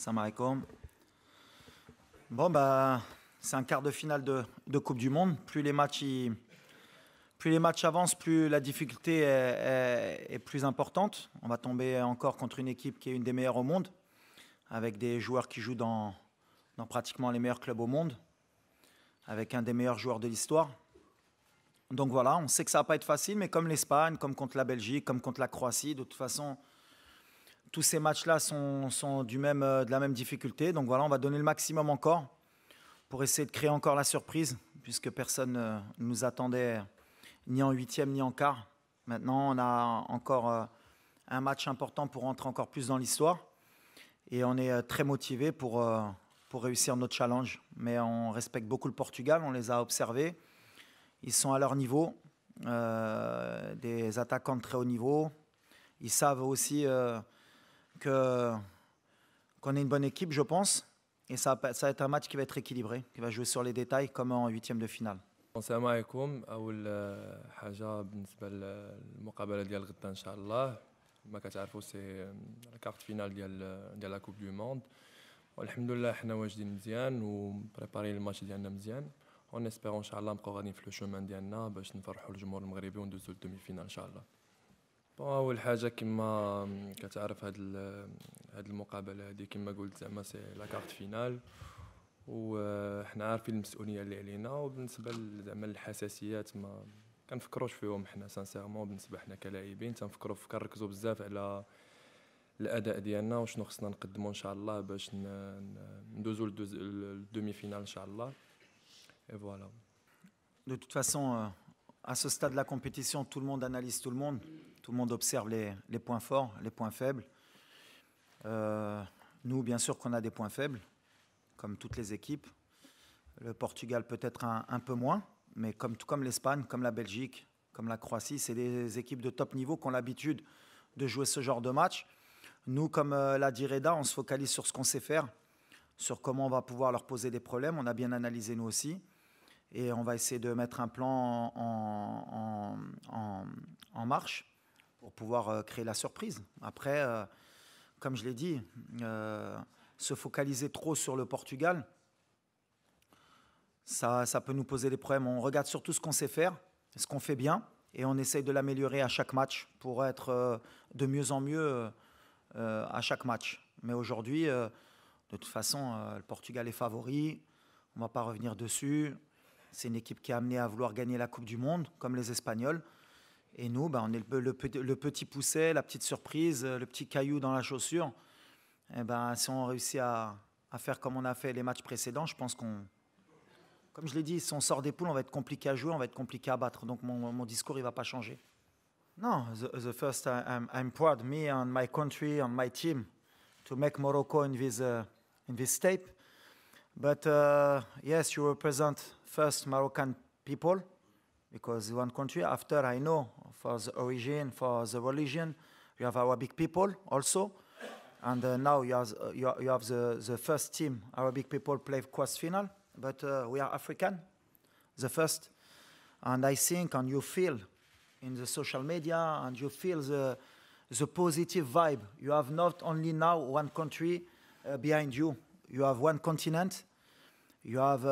Salam alaikum. Bon, bah, c'est un quart de finale de Coupe du Monde. Plus les matchs avancent, plus la difficulté est plus importante. On va tomber encore contre une équipe qui est une des meilleures au monde, avec des joueurs qui jouent dans pratiquement les meilleurs clubs au monde, avec un des meilleurs joueurs de l'histoire. Donc voilà, on sait que ça ne va pas être facile, mais comme l'Espagne, comme contre la Belgique, comme contre la Croatie, de toute façon, tous ces matchs-là sont de la même difficulté. Donc voilà, on va donner le maximum encore pour essayer de créer encore la surprise, puisque personne ne nous attendait ni en huitième ni en quart. Maintenant, on a encore un match important pour rentrer encore plus dans l'histoire. Et on est très motivés pour réussir notre challenge. Mais on respecte beaucoup le Portugal, on les a observés. Ils sont à leur niveau, des attaquants de très haut niveau. Ils savent aussi qu'on est une bonne équipe, je pense. Et ça va être un match qui va être équilibré, qui va jouer sur les détails comme en huitième de finale. السلام عليكم. اول حاجه بالنسبه للمقابله ديال غدا ان شاء الله ما كتعرفوا سي كارت فينال ديال لا كوب دو موند والحمد لله حنا واجدين مزيان وبريباري الماتش ديالنا مزيان اون اسبيرون ان شاء الله نبقاو غاديين في لو شومان ديالنا باش نفرحوا الجمهور المغربي وندوزو للدومي فينال ان شاء الله. اول حاجه كما كتعرف هاد المقابله هذه كما قلت زعما سي لا كارت فينال وحنا عارفين المسؤوليه اللي علينا وبالنسبه زعما الحساسيات ما كنفكروش فيهم حنا سانسيرمون بالنسبه حنا كلاعبين كنركزوا بزاف على الاداء ديالنا وشنو خصنا نقدموا ان شاء الله باش ندوزو للدومي فينال ان شاء الله et voilà. De toute façon, à ce stade de la compétition, tout le monde analyse tout le monde observe les points forts, les points faibles. Nous, bien sûr qu'on a des points faibles, comme toutes les équipes. Le Portugal peut-être un peu moins, mais comme l'Espagne, comme la Belgique, comme la Croatie, c'est des équipes de top niveau qui ont l'habitude de jouer ce genre de match. Nous, comme l'a dit Reda, on se focalise sur ce qu'on sait faire, sur comment on va pouvoir leur poser des problèmes. On a bien analysé nous aussi. Et on va essayer de mettre un plan en marche pour pouvoir créer la surprise. Après, comme je l'ai dit, se focaliser trop sur le Portugal, ça peut nous poser des problèmes. On regarde surtout ce qu'on sait faire, ce qu'on fait bien, et on essaye de l'améliorer à chaque match pour être de mieux en mieux à chaque match. Mais aujourd'hui, de toute façon, le Portugal est favori, on ne va pas revenir dessus. C'est une équipe qui est amenée à vouloir gagner la Coupe du Monde, comme les Espagnols. Et nous, on est le petit pousset, la petite surprise, le petit caillou dans la chaussure. Et si on réussit à faire comme on a fait les matchs précédents, je pense comme je l'ai dit, si on sort des poules, on va être compliqué à jouer, on va être compliqué à battre. Donc mon discours, il ne va pas changer. No, the first I'm proud, me and my country and my team, to make Morocco in this state. But yes, you represent first Moroccan people because one country. After, I know for the origin, for the religion, you have Arabic people also. And now you have the first team, Arabic people play quarter final. But we are African, the first. And I think, and you feel in the social media, and you feel the positive vibe. You have not only now one country behind you. You have one continent. You have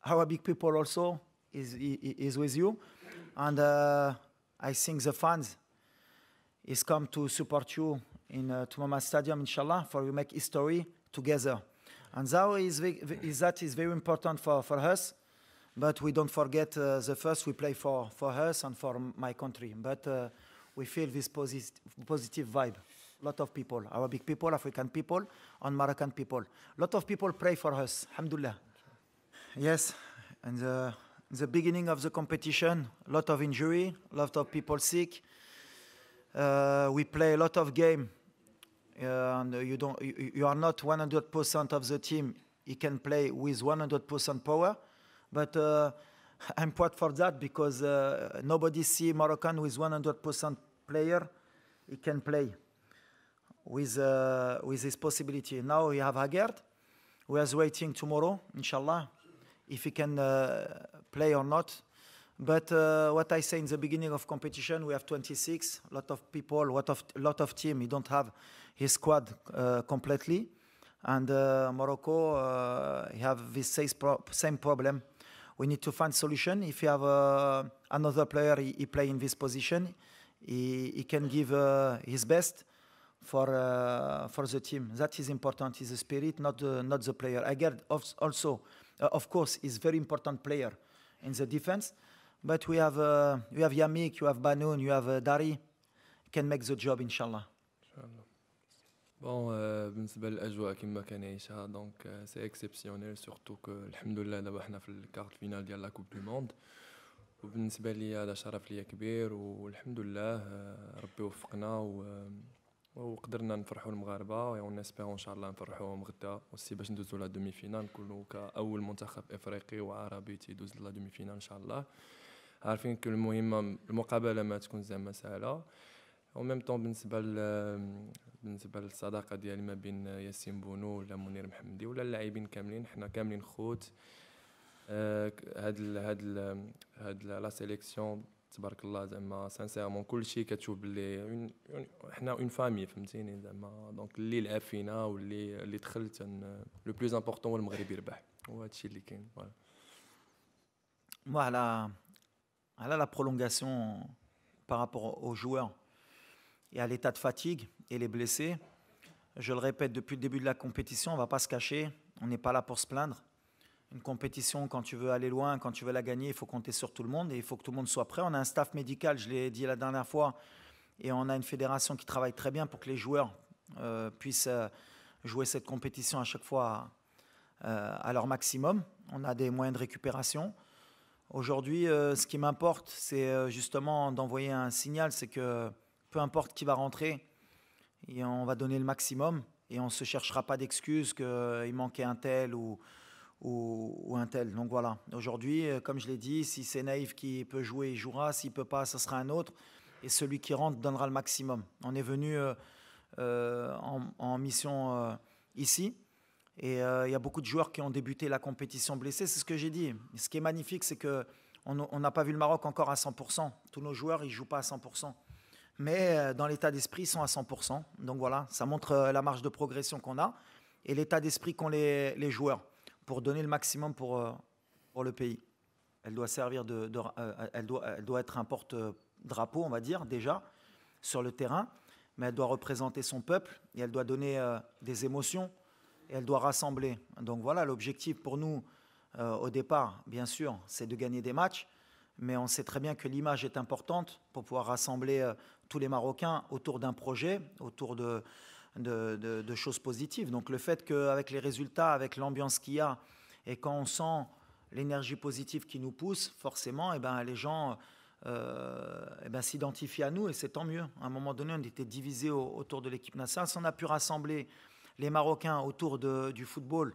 Arabic people also is with you. And I think the fans is come to support you in Tumama Stadium, inshallah, for you make history together. And that is very important for us. But we don't forget the first we play for us and for my country. But we feel this positive vibe. A lot of people, Arabic people, African people, and Moroccan people. A lot of people pray for us, alhamdulillah. Yes, and the beginning of the competition, a lot of injury, a lot of people sick. We play a lot of game, and you are not 100% of the team. You can play with 100% power, but I'm proud for that because nobody see Moroccan with 100% player. He can play with this possibility. Now we have Haggard. We are waiting tomorrow, inshallah, if he can play or not. But what I say in the beginning of competition, we have 26, a lot of people, a lot of team. He don't have his squad completely. And Morocco, have this same problem. We need to find solution. If you have another player, he play in this position, he can give his best for the team. That is important. Is the spirit, not the player. Again, also, of course, is very important player in the defense. But we have Yamik, you have Banoun, you have Dari, can make the job, inshallah. بون بالنسبه للاجواء كما كان يعيشها دونك سي اكسبسيونيل سورتو كو الحمد لله دابا حنا في الكارت فينال ديال لا كوب دو موند وبالنسبه لي هذا شرف ليا كبير والحمد لله ربي وفقنا وقدرنا نفرحوا المغاربه ونسبيرون ان شاء الله نفرحوهم غدا وسي باش ندوزو لا دومي فينال نكونوا كاول منتخب افريقي وعربي تيدوز لا دومي فينال ان شاء الله عارفين كل المهم المقابله ما تكون زعما سهله وميم طون بالنسبه للصداقه ديالي ما بين ياسين بونو ولا منير محمدي ولا اللاعبين كاملين حنا كاملين خوت هاد لا سيليكسيون تبارك الله زعما سانسيرمون كلشي كتشوف بلي حنا اون فامي فهمتيني زعما دونك اللي لعب فينا واللي دخل لو بلوز امبورطون هو المغرب يربح وهذا الشيء اللي كاين فوالا على la prolongation par rapport aux joueurs et à l'état de fatigue et les blessés. Je le répète, depuis le début de la compétition, on ne va pas se cacher, on n'est pas là pour se plaindre. Une compétition, quand tu veux aller loin, quand tu veux la gagner, il faut compter sur tout le monde et il faut que tout le monde soit prêt. On a un staff médical, je l'ai dit la dernière fois, et on a une fédération qui travaille très bien pour que les joueurs puissent jouer cette compétition à chaque fois à leur maximum. On a des moyens de récupération. Aujourd'hui, ce qui m'importe, c'est justement d'envoyer un signal, c'est que peu importe qui va rentrer, et on va donner le maximum et on ne se cherchera pas d'excuses qu'il manquait un tel ou un tel. Donc voilà, aujourd'hui, comme je l'ai dit, si c'est Naïf qui peut jouer, il jouera. S'il ne peut pas, ce sera un autre. Et celui qui rentre donnera le maximum. On est venu en mission ici. Et il y a beaucoup de joueurs qui ont débuté la compétition blessés. C'est ce que j'ai dit. Ce qui est magnifique, c'est qu'on n'a pas vu le Maroc encore à 100%. Tous nos joueurs, ils ne jouent pas à 100%. Mais dans l'état d'esprit, ils sont à 100%. Donc voilà, ça montre la marge de progression qu'on a et l'état d'esprit qu'ont les joueurs pour donner le maximum pour le pays. Elle doit servir elle doit être un porte-drapeau, on va dire, déjà, sur le terrain, mais elle doit représenter son peuple et elle doit donner des émotions et elle doit rassembler. Donc voilà, l'objectif pour nous, au départ, bien sûr, c'est de gagner des matchs, mais on sait très bien que l'image est importante pour pouvoir rassembler tous les Marocains autour d'un projet, autour de choses positives. Donc le fait qu'avec les résultats, avec l'ambiance qu'il y a, et quand on sent l'énergie positive qui nous pousse, forcément, les gens s'identifient à nous et c'est tant mieux. À un moment donné, on était divisés autour de l'équipe nationale. Si on a pu rassembler les Marocains autour du football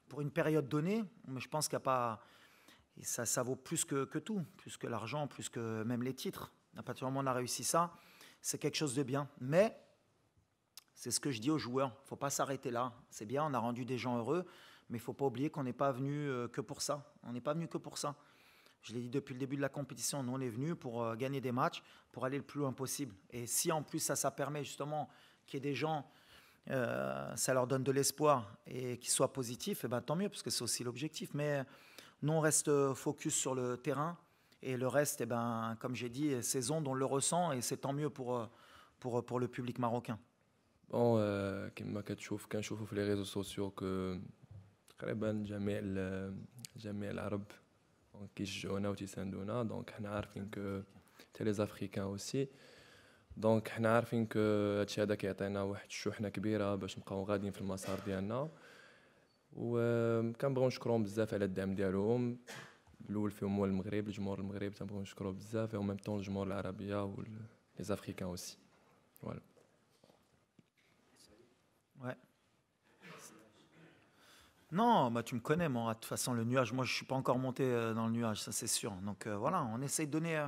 pour une période donnée, mais je pense qu'il n'y a pas... Et ça vaut plus que tout, plus que l'argent, plus que même les titres. À partir du moment où on a réussi ça, c'est quelque chose de bien. Mais c'est ce que je dis aux joueurs, il ne faut pas s'arrêter là. C'est bien, on a rendu des gens heureux, mais il ne faut pas oublier qu'on n'est pas venu que pour ça. On n'est pas venu que pour ça. Je l'ai dit depuis le début de la compétition, nous on est venu pour gagner des matchs, pour aller le plus loin possible. Et si en plus ça permet justement qu'il y ait des gens, ça leur donne de l'espoir et qu'ils soient positifs, tant mieux, parce que c'est aussi l'objectif. Mais nous on reste focus sur le terrain. Et le reste, comme j'ai dit, ces ondes, on le ressent et c'est tant mieux pour le public marocain. Bon, كما كنشوفوا في les réseaux sociaux que تقريبا جميع العرب كيشجعونا وتيساندونا دونك حنا عارفين كو حتى لي زافريكان اوسي دونك حنا عارفين كو هادشي هذا كيعطينا واحد الشحنه كبيره باش نبقاو غاديين في المسار ديالنا وكنبغيو نشكرهم بزاف على الدعم ديالهم الاول فيهم هو المغرب الجمهور المغرب تنبغيو نشكروه بزاف و ميم طون الجمهور العربيه و لي زافريكان اوسي فوالا Ouais. Non, tu me connais, moi. De toute façon, le nuage, moi, je ne suis pas encore monté dans le nuage, ça c'est sûr. Donc voilà, on essaie de donner,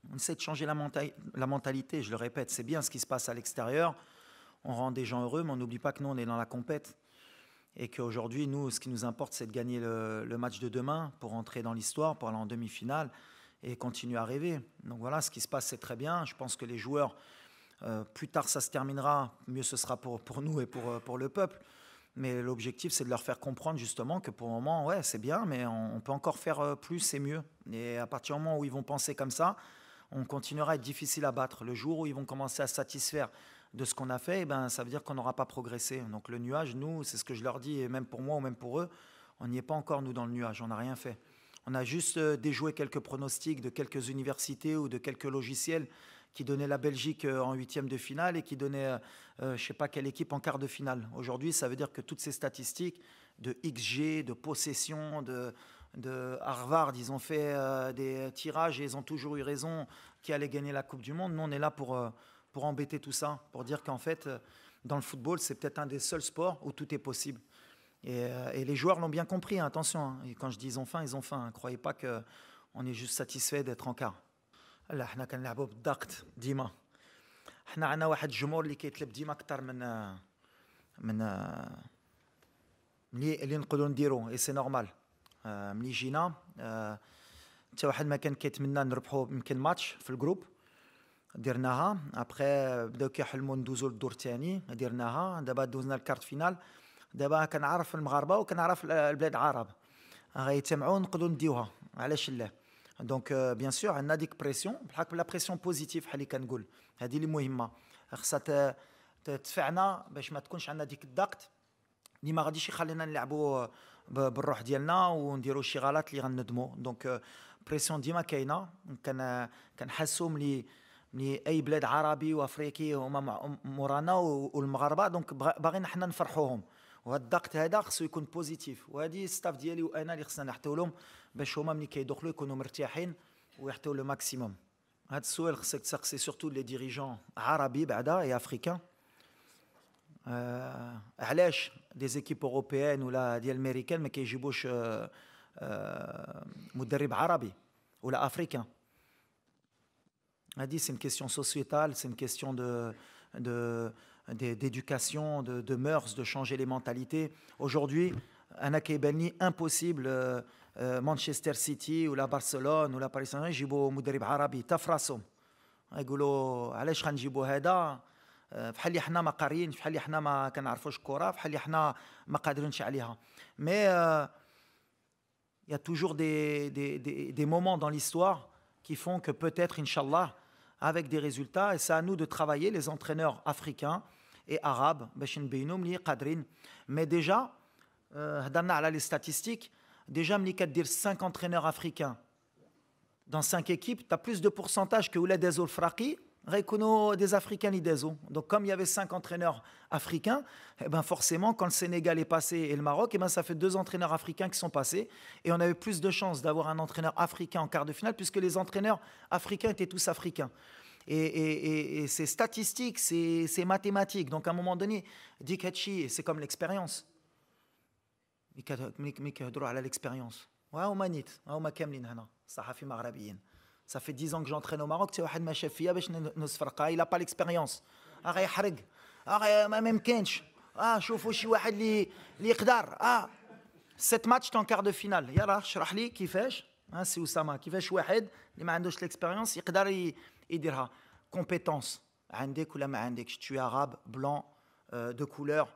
on essaie de changer la mentalité, je le répète. C'est bien ce qui se passe à l'extérieur. On rend des gens heureux, mais on n'oublie pas que nous, on est dans la compète. Et qu'aujourd'hui, nous, ce qui nous importe, c'est de gagner le match de demain pour entrer dans l'histoire, pour aller en demi-finale et continuer à rêver. Donc voilà, ce qui se passe, c'est très bien. Je pense que les joueurs, plus tard ça se terminera, mieux ce sera pour nous et pour le peuple. Mais l'objectif, c'est de leur faire comprendre justement que pour le moment, ouais, c'est bien, mais on peut encore faire plus et mieux. Et à partir du moment où ils vont penser comme ça, on continuera à être difficile à battre. Le jour où ils vont commencer à se satisfaire de ce qu'on a fait, eh ben, ça veut dire qu'on n'aura pas progressé. Donc le nuage, nous, c'est ce que je leur dis, et même pour moi ou même pour eux, on n'y est pas encore, nous, dans le nuage, on n'a rien fait. On a juste déjoué quelques pronostics de quelques universités ou de quelques logiciels qui donnaient la Belgique en huitième de finale et qui donnaient, je ne sais pas quelle équipe en quart de finale. Aujourd'hui, ça veut dire que toutes ces statistiques de XG, de possession, de Harvard, ils ont fait des tirages et ils ont toujours eu raison qui allait gagner la Coupe du Monde. Nous, on est là pour embêter tout ça, pour dire qu'en fait, dans le football, c'est peut-être un des seuls sports où tout est possible. Et les joueurs l'ont bien compris, hein, attention. Hein. Et quand je dis ils ont faim, ils ont faim. Ne croyez pas qu'on est juste satisfait d'être en quart. لا احنا كنلعبوا بالضغط ديما. احنا عندنا واحد الجمهور اللي كيطلب ديما اكثر من اللي نقدروا نديرو اي سي نورمال. ملي جينا حتى واحد ما كان كيتمنى نربحوا يمكن ماتش في الجروب درناها. ابخي بداو كيحلموا ندوزوا للدور الثاني درناها. دابا دوزنا الكارت فينال. دابا كنعرف المغاربه وكنعرف البلاد العرب غيتجمعوا نقدروا نديوها علاش لا. دونك بيان سور عندنا ديك بريسيون بحال لا بريسيون بوزيتيف بحال اللي كنقول هذه اللي مهمه خاصها تدفعنا باش ما تكونش عندنا ديك الضغط اللي ما غاديش يخلينا نلعبوا بالروح ديالنا ونديروا شي غلط اللي غندموا. دونك بريسيون ديما كاينه. كنحسوا ملي اي بلاد عربي وافريقي هما مورانا والمغاربه دونك باغيين حنا نفرحوهم. وهذا الضغط هذا خصو يكون بوزيتيف وهذه ستاف ديالي وانا اللي خصنا نحطيو لهم باش هما ملي كيدخلوا يكونوا مرتاحين ويحطيو لو ماكسيموم. هذا السؤال خصك تسقسي سورتو لي ديريجون عربي بعدا اي افريكان. علاش دي زيكيب اوروبيان ولا ديال امريكان ما كيجيبوش مدرب عربي ولا افريكان. هذه سي une question sociétale, c'est une question d'éducation, de mœurs, de changer les mentalités. Aujourd'hui, أنا كيبان لي impossible مانشستر سيتي ولا برشلونة ولا باريس سان جيرمان يجيبوا مدرب عربي تا في راسهم. يقولوا علاش غنجيبوا هذا بحال اللي حنا ما قاريين بحال اللي حنا ما كنعرفوش الكره بحال اللي حنا ما قادرينش عليها. Mais il y a toujours des moments dans l'histoire qui font que peut-être inchallah avec des résultats et c'est à nous de travailler les entraîneurs africains et arabes باش نبينوا ملي قادرين. Mais déjà هضرنا على les statistiques. Déjà ملي كدير 5 entraîneurs africains dans 5 équipes, tu as plus de pourcentage que ولاد دازو الفراقي غيكونوا des africains اللي دازو. Donc comme il y avait 5 entraîneurs africains, eh ben forcément quand le Sénégal est passé et le Maroc, eh ben ça fait 2 entraîneurs africains qui sont passés et on avait plus de chances d'avoir un entraîneur africain en quart de finale puisque les entraîneurs africains étaient tous africains. Et c'est statistique, c'est mathématique. Donc à un moment donné, dik hatchi, c'est comme l'expérience. ملي كيهضروا على l'expérience. وهما نيت هما كاملين هنا صحفي مغربيين. Ça fait 10 ans que j'entraîne au Maroc, tu واحد ما شاف فيا باش نصفرقها, il a pas l'expérience. غيحرق. ما ممكنش. شوفوا شي واحد اللي يقدر. 7 ماتش en quart de finale. يلا اشرح لي كيفاش. سي اسامه كيفاش واحد اللي ما عندوش l'expérience يقدر يديرها. Compétence. عندك ولا ما عندكش. Tu es arabe, blanc, de couleur,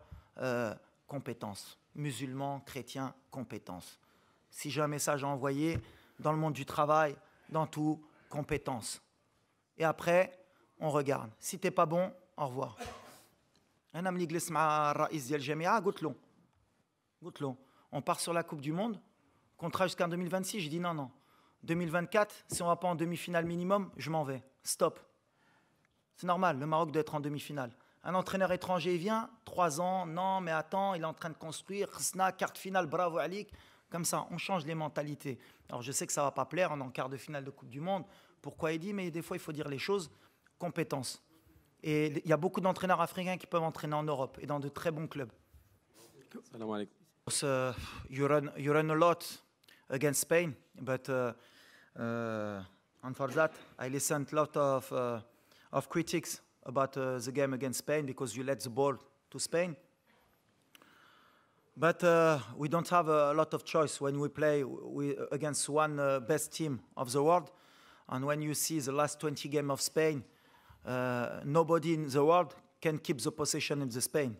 compétence. Musulman, chrétien, compétence. Si j'ai un message à envoyer dans le monde du travail, dans tout, compétence. Et après, on regarde. Si t'es pas bon, au revoir. أنا ملي جلست مع الرئيس ديال الجامعة قلت له on part sur la Coupe du Monde, contrat jusqu'en 2026. J'ai dit non. 2024, si on va pas en demi-finale minimum, je m'en vais. Stop. C'est normal, le Maroc doit être en demi-finale. Un entraîneur étranger vient, 3 ans, non, mais attends, il est en train de construire, khsna, carte finale, bravo Alik. Comme ça, on change les mentalités. Alors je sais que ça ne va pas plaire, on est en quart de finale de Coupe du Monde. Pourquoi il dit, mais des fois il faut dire les choses, compétence. Et il y a beaucoup d'entraîneurs africains qui peuvent entraîner en Europe et dans de très bons clubs. Salam alaikum. You run a lot against Spain, but and for that, I listened a lot of critics about the game against Spain because you let the ball to Spain. But we don't have a lot of choice when we play against one best team of the world. And when you see the last 20 games of Spain, nobody in the world can keep the possession in the Spain.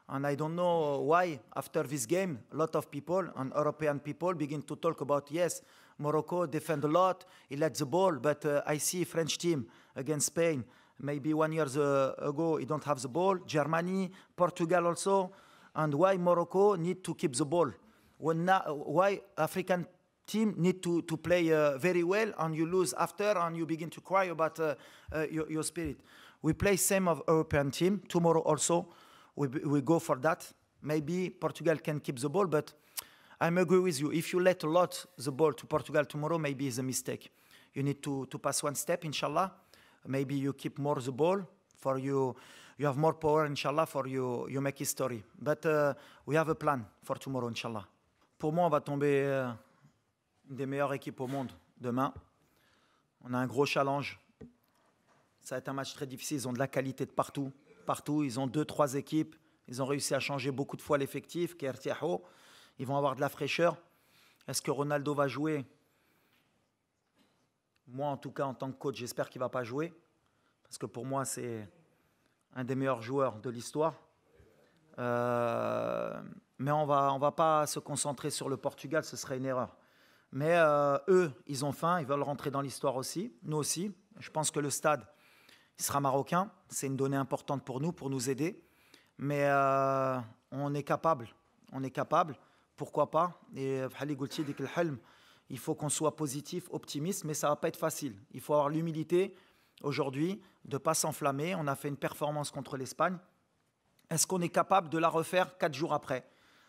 And I don't know why, after this game, a lot of people and European people begin to talk about, yes, Morocco defend a lot, he let the ball, but I see French team against Spain, maybe 1 year ago, he don't have the ball, Germany, Portugal also, and why Morocco need to keep the ball? Why African team need to play very well and you lose after and you begin to cry about your spirit? We play same of European team, tomorrow also, we go for that. Maybe Portugal can keep the ball, but I agree with you. If you let a lot the ball to Portugal tomorrow, maybe it's a mistake. You need to pass one step, inshallah. Maybe you keep more the ball for you. You have more power, inshallah, for you make history. But we have a plan for tomorrow, inshallah. Pour moi, on va tomber une des meilleures équipes au monde demain. On a un gros challenge. Ça va être un match très difficile. Ils ont de la qualité de partout. Partout, ils ont 2-3 équipes. Ils ont réussi à changer beaucoup de fois l'effectif. Ils vont avoir de la fraîcheur. Est-ce que Ronaldo va jouer? Moi, en tout cas, en tant que coach, j'espère qu'il ne va pas jouer. Parce que pour moi, c'est un des meilleurs joueurs de l'histoire. Mais on va pas se concentrer sur le Portugal, ce serait une erreur. Mais eux, ils ont faim, ils veulent rentrer dans l'histoire aussi. Nous aussi. Je pense que le stade, il sera marocain. C'est une donnée importante pour nous aider. Mais on est capable. On est capable. Pourquoi pas? Et il faut qu'on soit positif, optimiste, mais ça ne va pas être facile. Il faut avoir l'humilité aujourd'hui de ne pas s'enflammer. On a fait une performance contre l'Espagne. Est-ce qu'on est capable de la refaire 4 jours après?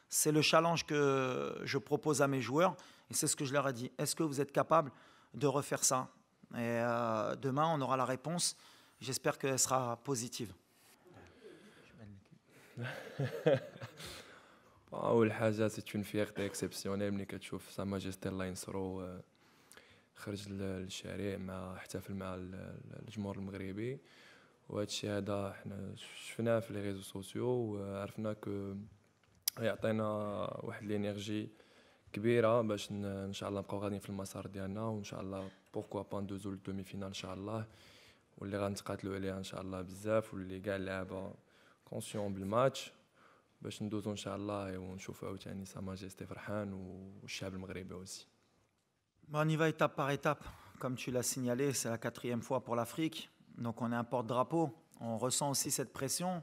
C'est le challenge que je propose à mes joueurs et c'est ce que je leur ai dit. Est-ce que vous êtes capable de refaire ça? Et demain, on aura la réponse. J'espère qu'elle sera positive. أول حاجة c'est une fierté exceptionnelle ملي كتشوف سا ماجستي الله ينصرو خرج للشارع مع احتفل مع الجمهور المغربي وهذا الشيء هذا حنا شفناه في لي ريزو سوسيو وعرفنا كو يعطينا واحد الانرجي كبيره باش ان شاء الله نبقاو غاديين في المسار ديالنا وان شاء الله بوركوا با ندوزو للدومي فينال ان شاء الله واللي غنتقاتلوا عليها ان شاء الله بزاف واللي كاع اللعابه كونسيون بالماتش باش ندوزو ان شاء الله ونشوفوا عاوتاني سا ماجستي فرحان والشعب المغربي aussi. On y va étape par étape. Comme tu l'as signalé, c'est la 4e fois pour l'Afrique. Donc on est un porte-drapeau. On ressent aussi cette pression,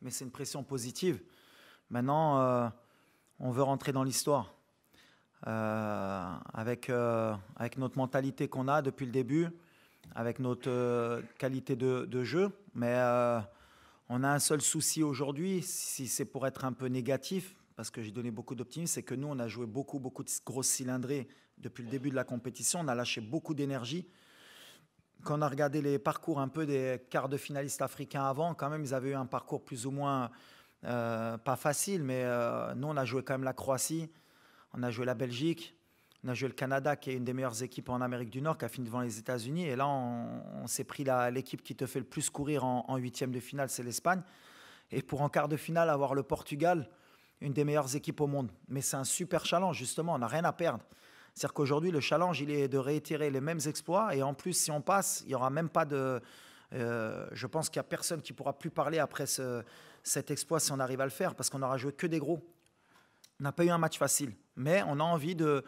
mais c'est une pression positive. Maintenant, on veut rentrer dans l'histoire. Avec notre mentalité qu'on a depuis le début, avec notre qualité de jeu. Mais on a un seul souci aujourd'hui, si c'est pour être un peu négatif, parce que j'ai donné beaucoup d'optimisme, c'est que nous, on a joué beaucoup de grosses cylindrées depuis le début de la compétition. On a lâché beaucoup d'énergie. Quand on a regardé les parcours un peu des quarts de finalistes africains avant, quand même, ils avaient eu un parcours plus ou moins pas facile, mais nous, on a joué quand même la Croatie, on a joué la Belgique, on a joué le Canada, qui est une des meilleures équipes en Amérique du Nord, qui a fini devant les États-Unis. Et là, on s'est pris l'équipe qui te fait le plus courir en 8e de finale, c'est l'Espagne. Et pour en quart de finale, avoir le Portugal, une des meilleures équipes au monde. Mais c'est un super challenge, justement, on n'a rien à perdre. C'est-à-dire qu'aujourd'hui, le challenge, il est de réitérer les mêmes exploits. Et en plus, si on passe, il n'y aura même pas de... je pense qu'il n'y a personne qui ne pourra plus parler après cet exploit si on arrive à le faire, parce qu'on n'aura joué que des gros. On n'a pas eu un match facile. Mais on a envie de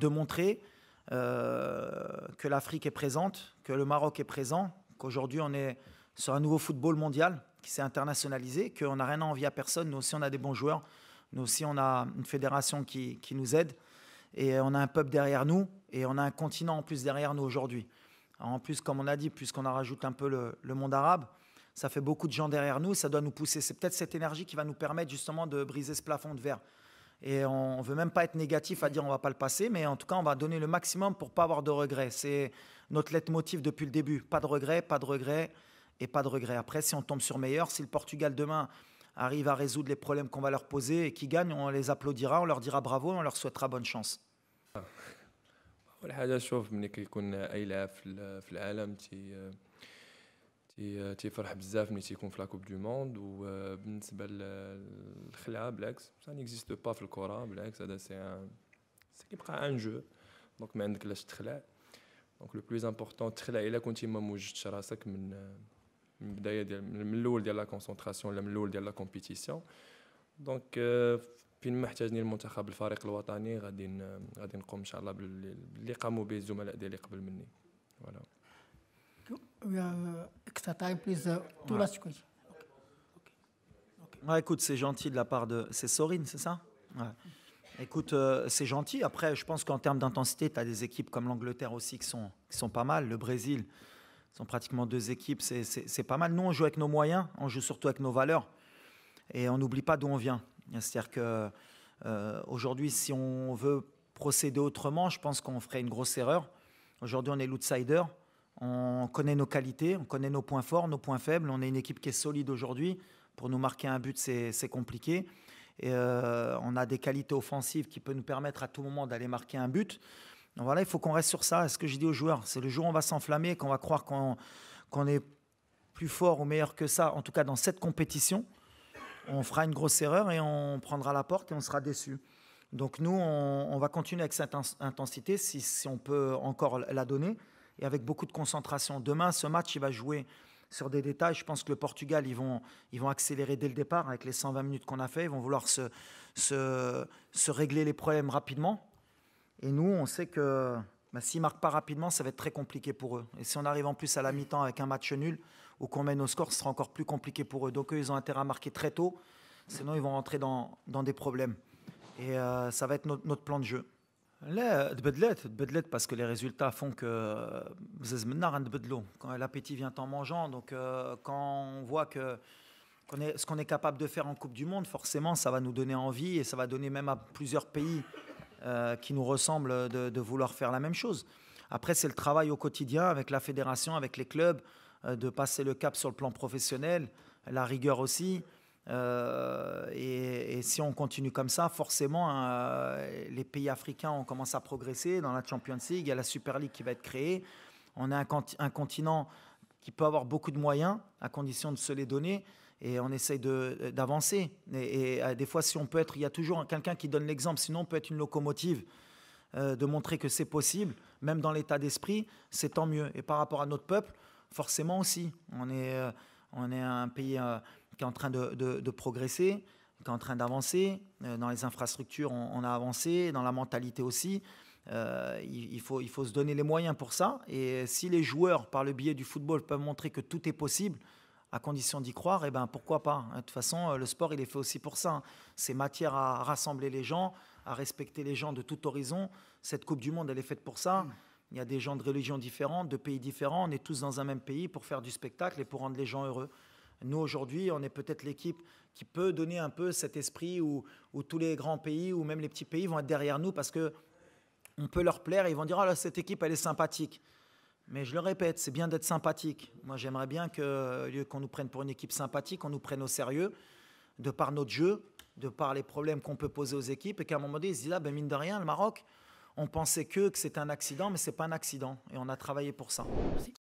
montrer que l'Afrique est présente, que le Maroc est présent, qu'aujourd'hui, on est sur un nouveau football mondial qui s'est internationalisé, qu'on n'a rien à envier à personne. Nous aussi, on a des bons joueurs. Nous aussi, on a une fédération qui nous aide. Et on a un peuple derrière nous et on a un continent en plus derrière nous aujourd'hui. En plus, comme on a dit, puisqu'on a rajouté un peu le monde arabe, ça fait beaucoup de gens derrière nous, ça doit nous pousser. C'est peut-être cette énergie qui va nous permettre justement de briser ce plafond de verre. Et on ne veut même pas être négatif à dire on ne va pas le passer, mais en tout cas, on va donner le maximum pour ne pas avoir de regrets. C'est notre leitmotiv depuis le début. Pas de regrets, pas de regrets et pas de regrets. Après, si on tombe sur meilleur, si le Portugal demain arrive à résoudre les problèmes qu'on va leur poser et qui gagnent, on les applaudira, on leur dira bravo, on leur souhaitera bonne chance. أول حاجة شوف ملي كيكون أي لاعب في العالم تيفرح بزاف ملي تيكون في لاكوب دو موند وبالنسبة للخلعة بالعكس ça n'existe pas في الكرة بالعكس هذا سي كيبقى ان جو دونك ما عندك لاش تخلع دونك لو بلوز امبورطون تخلع الا كنتي ما موجدتش راسك من البداية ديال من الاول ديال لا كونسونطراسيون ولا من الاول ديال لا كومبيتيسيون دونك فين ما احتاجني المنتخب الفريق الوطني غادي نقوم ان شاء الله باللي قاموا به الزملاء ديالي قبل مني. فوالا. Extra time, please. Two last questions. Ouais, écoute, c'est gentil de la part de... C'est Sorine, c'est ça? Ouais. Écoute, c'est gentil. Après, je pense qu'en termes d'intensité, tu as des équipes comme l'Angleterre aussi qui sont pas mal. Le Brésil, sont pratiquement deux équipes. C'est pas mal. Nous, on joue avec nos moyens. On joue surtout avec nos valeurs. Et on n'oublie pas d'où on vient. C'est-à-dire qu'aujourd'hui, si on veut procéder autrement, je pense qu'on ferait une grosse erreur. Aujourd'hui, on est l'outsider. On connaît nos qualités, on connaît nos points forts, nos points faibles. On est une équipe qui est solide aujourd'hui. Pour nous marquer un but, c'est compliqué. Et on a des qualités offensives qui peuvent nous permettre à tout moment d'aller marquer un but. Donc voilà, il faut qu'on reste sur ça. Ce que je dis aux joueurs, c'est le jour où on va s'enflammer, qu'on va croire qu'on est plus fort ou meilleur que ça, en tout cas dans cette compétition, on fera une grosse erreur et on prendra la porte et on sera déçu. Donc nous, on va continuer avec cette intensité si on peut encore la donner et avec beaucoup de concentration. Demain, ce match, il va jouer sur des détails. Je pense que le Portugal, ils vont accélérer dès le départ avec les 120 minutes qu'on a fait. Ils vont vouloir se régler les problèmes rapidement. Et nous, on sait que s'ils ne marquent pas rapidement, ça va être très compliqué pour eux. Et si on arrive en plus à la mi-temps avec un match nul ou qu'on mène au score, ce sera encore plus compliqué pour eux. Donc eux, ils ont intérêt à marquer très tôt. Sinon, ils vont rentrer dans des problèmes. Et ça va être notre plan de jeu. Là, تبدلت parce que les résultats font que quand l'appétit vient en mangeant. Donc quand on voit ce qu'on est capable de faire en Coupe du Monde, forcément ça va nous donner envie et ça va donner même à plusieurs pays qui nous ressemblent de vouloir faire la même chose. Après, c'est le travail au quotidien avec la fédération, avec les clubs, de passer le cap sur le plan professionnel, la rigueur aussi. Et si on continue comme ça, forcément, les pays africains, on commence à progresser. Dans la Champions League, il y a la Super League qui va être créée. On a un continent qui peut avoir beaucoup de moyens, à condition de se les donner. Et on essaye d'avancer. Et des fois, si on peut être, il y a toujours quelqu'un qui donne l'exemple. Sinon, on peut être une locomotive, de montrer que c'est possible, même dans l'état d'esprit, c'est tant mieux. Et par rapport à notre peuple, forcément aussi, on est un pays qui est en train de progresser, qui est en train d'avancer. Dans les infrastructures, on a avancé, dans la mentalité aussi. Il faut se donner les moyens pour ça. Et si les joueurs, par le biais du football, peuvent montrer que tout est possible, à condition d'y croire, eh ben, pourquoi pas. De toute façon, le sport, il est fait aussi pour ça. C'est matière à rassembler les gens, à respecter les gens de tout horizon. Cette Coupe du Monde, elle est faite pour ça. Il y a des gens de religions différentes, de pays différents. On est tous dans un même pays pour faire du spectacle et pour rendre les gens heureux. Nous, aujourd'hui, on est peut-être l'équipe qui peut donner un peu cet esprit où tous les grands pays ou même les petits pays vont être derrière nous parce qu'on peut leur plaire et ils vont dire « Ah, cette équipe, elle est sympathique ». Mais je le répète, c'est bien d'être sympathique. Moi, j'aimerais bien qu'au lieu qu'on nous prenne pour une équipe sympathique, on nous prenne au sérieux, de par notre jeu, de par les problèmes qu'on peut poser aux équipes, et qu'à un moment donné, ils se disent, ah ben mine de rien, le Maroc, on pensait que c'était un accident, mais ce n'est pas un accident. Et on a travaillé pour ça. Merci.